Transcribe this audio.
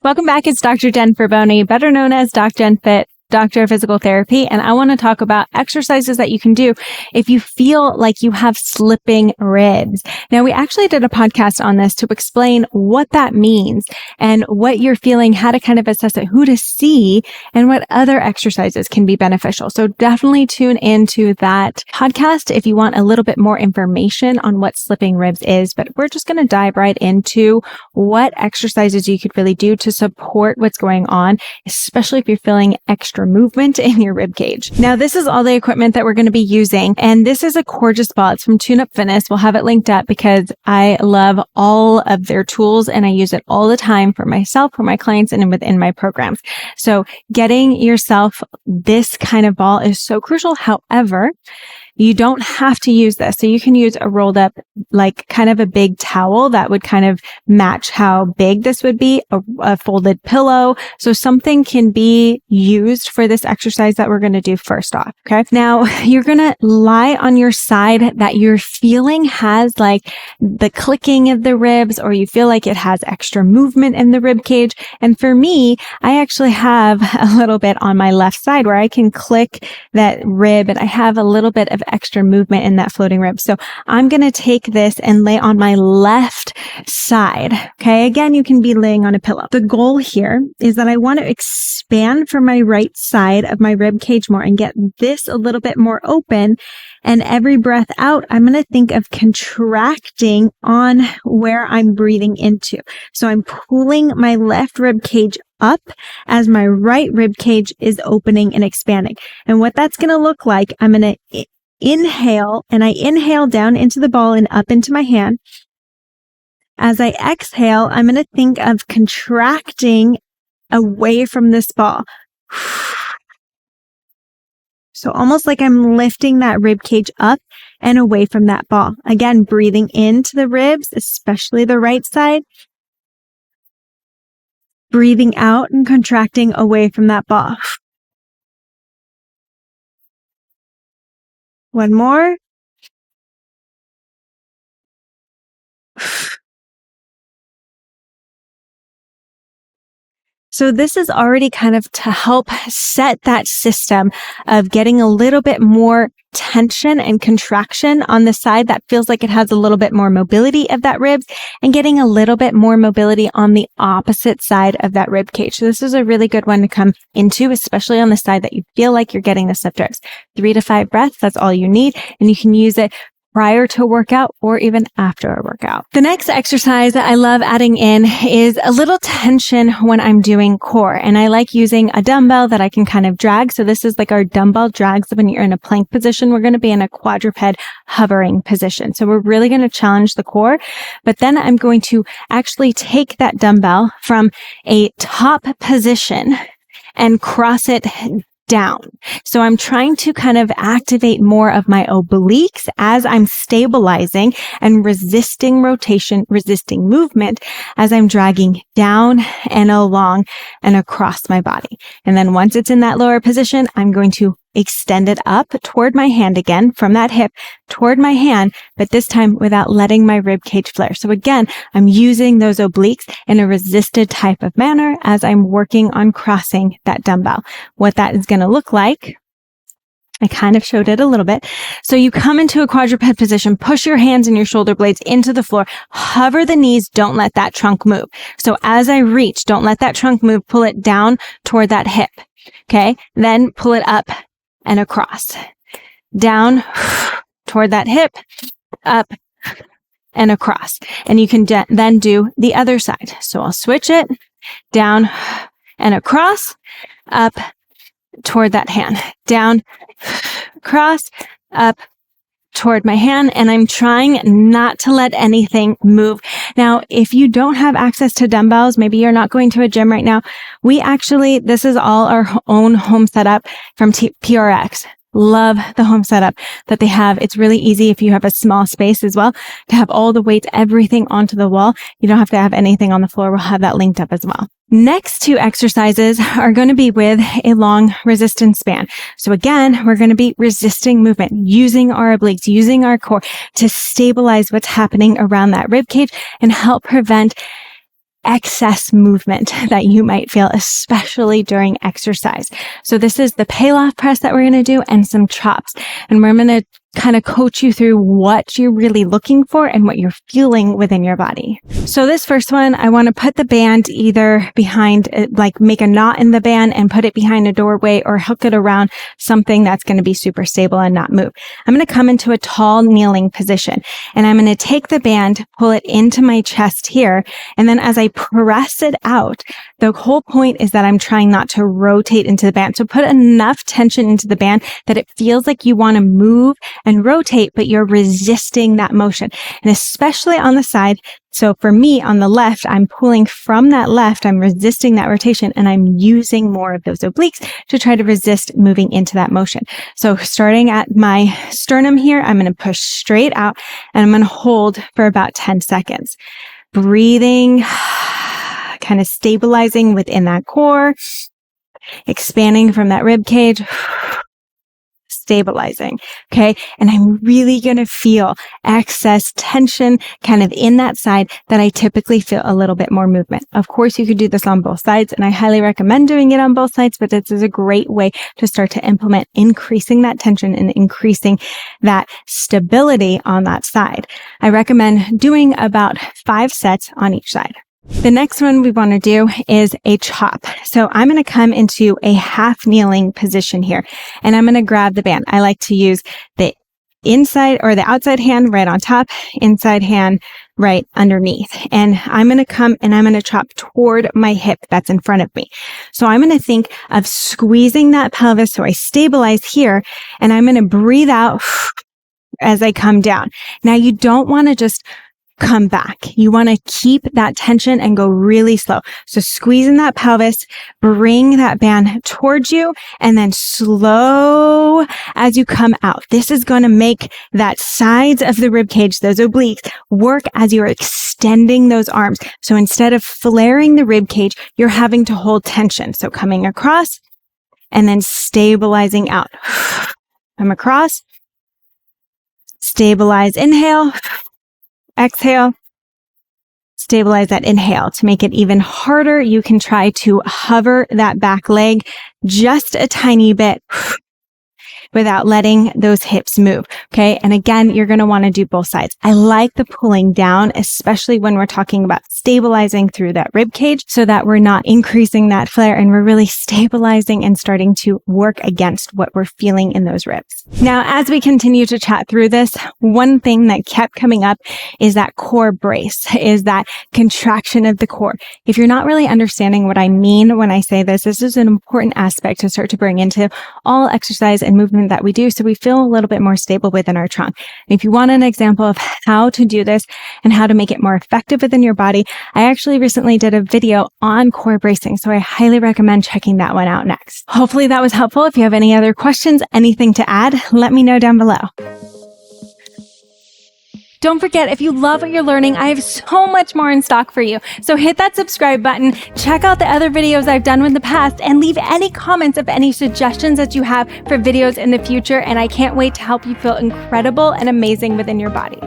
Welcome back. It's Dr. Jen Ferboni, better known as DocJenFit, Doctor of Physical Therapy, and I want to talk about exercises that you can do if you feel like you have slipping ribs. Now, we actually did a podcast on this to explain what that means and what you're feeling, how to kind of assess it, who to see, and what other exercises can be beneficial. So definitely tune into that podcast if you want a little bit more information on what slipping ribs is. But we're just going to dive right into what exercises you could really do to support what's going on, especially if you're feeling extra movement in your rib cage. Now, this is all the equipment that we're going to be using, and this is a gorgeous ball. It's from Tune Up Fitness. We'll have it linked up because I love all of their tools and I use it all the time for myself, for my clients, and within my programs. So getting yourself this kind of ball is so crucial. However, you don't have to use this. So you can use a rolled up, like kind of a big towel that would kind of match how big this would be, a folded pillow. So something can be used for this exercise that we're going to do first off. Okay. Now you're going to lie on your side that you're feeling has like the clicking of the ribs, or you feel like it has extra movement in the rib cage. And for me, I actually have a little bit on my left side where I can click that rib and I have a little bit of extra movement in that floating rib. So I'm going to take this and lay on my left side. Okay. Again, you can be laying on a pillow. The goal here is that I want to expand from my right side of my rib cage more and get this a little bit more open. And every breath out, I'm going to think of contracting on where I'm breathing into. So I'm pulling my left rib cage up as my right rib cage is opening and expanding. And what that's going to look like, I'm going to inhale, and I inhale down into the ball and up into my hand. As I exhale, I'm going to think of contracting away from this ball. So almost like I'm lifting that rib cage up and away from that ball. Again, breathing into the ribs, especially the right side. Breathing out and contracting away from that ball. One more. So this is already kind of to help set that system of getting a little bit more tension and contraction on the side that feels like it has a little bit more mobility of that ribs, and getting a little bit more mobility on the opposite side of that rib cage. So this is a really good one to come into, especially on the side that you feel like you're getting the slip ribs. 3 to 5 breaths, that's all you need. And you can use it prior to a workout or even after a workout. The next exercise that I love adding in is a little tension when I'm doing core. And I like using a dumbbell that I can kind of drag. So this is like our Dumbell Drag. So when you're in a plank position, we're going to be in a quadruped hovering position. So we're really going to challenge the core. But then I'm going to actually take that dumbbell from a top position and cross it down. So I'm trying to kind of activate more of my obliques as I'm stabilizing and resisting rotation, resisting movement as I'm dragging down and along and across my body. And then once it's in that lower position, I'm going to extend it up toward my hand again, from that hip toward my hand, but this time without letting my rib cage flare. So again, I'm using those obliques in a resisted type of manner as I'm working on crossing that dumbbell. What that is going to look like, I kind of showed it a little bit. So you come into a quadruped position, push your hands and your shoulder blades into the floor, hover the knees, don't let that trunk move. So as I reach, don't let that trunk move, pull it down toward that hip. Okay. Then pull it up and across, down toward that hip, up and across. And you can then do the other side. So I'll switch it down and across, up toward that hand, down, across, up toward my hand. And I'm trying not to let anything move. Now, if you don't have access to dumbbells, maybe you're not going to a gym right now. This is all our own home setup from PRX. Love the home setup that they have. It's really easy if you have a small space as well to have all the weights, everything onto the wall. You don't have to have anything on the floor. We'll have that linked up as well. Next two exercises are going to be with a long resistance band. So again, we're going to be resisting movement, using our obliques, using our core to stabilize what's happening around that rib cage and help prevent excess movement that you might feel, especially during exercise. So this is the Palloff Press that we're going to do and some chops. And we're going to kind of coach you through what you're really looking for and what you're feeling within your body. So this first one, I want to put the band either behind, like make a knot in the band and put it behind a doorway or hook it around something that's going to be super stable and not move. I'm going to come into a tall kneeling position and I'm going to take the band, pull it into my chest here. And then as I press it out, the whole point is that I'm trying not to rotate into the band. So put enough tension into the band that it feels like you want to move and rotate, but you're resisting that motion. And especially on the side. So for me on the left, I'm pulling from that left, I'm resisting that rotation and I'm using more of those obliques to try to resist moving into that motion. So starting at my sternum here, I'm going to push straight out and I'm going to hold for about 10 seconds. Breathing, kind of stabilizing within that core, expanding from that rib cage. Stabilizing. Okay. And I'm really going to feel excess tension kind of in that side that I typically feel a little bit more movement. Of course, you could do this on both sides and I highly recommend doing it on both sides, but this is a great way to start to implement increasing that tension and increasing that stability on that side. I recommend doing about 5 sets on each side. The next one we want to do is a chop. So I'm going to come into a half kneeling position here and I'm going to grab the band. I like to use the inside or the outside hand right on top, inside hand right underneath. And I'm going to come and I'm going to chop toward my hip that's in front of me. So I'm going to think of squeezing that pelvis so I stabilize here and I'm going to breathe out as I come down. Now you don't want to just come back. You want to keep that tension and go really slow. So squeezing that pelvis, bring that band towards you and then slow as you come out. This is going to make that sides of the rib cage, those obliques, work as you're extending those arms. So instead of flaring the rib cage, you're having to hold tension. So coming across and then stabilizing out. Come across, stabilize, inhale. Exhale, stabilize that inhale. To make it even harder, you can try to hover that back leg just a tiny bit without letting those hips move. Okay. And again, you're going to want to do both sides. I like the pulling down, especially when we're talking about stabilizing through that rib cage so that we're not increasing that flare and we're really stabilizing and starting to work against what we're feeling in those ribs. Now, as we continue to chat through this, one thing that kept coming up is that core brace, is that contraction of the core. If you're not really understanding what I mean when I say this, this is an important aspect to start to bring into all exercise and movement that we do so we feel a little bit more stable within our trunk. And if you want an example of how to do this and how to make it more effective within your body, I actually recently did a video on core bracing, so I highly recommend checking that one out next. Hopefully that was helpful. If you have any other questions, anything to add, let me know down below. Don't forget, if you love what you're learning, I have so much more in stock for you. So hit that subscribe button, check out the other videos I've done in the past, and leave any comments of any suggestions that you have for videos in the future. And I can't wait to help you feel incredible and amazing within your body.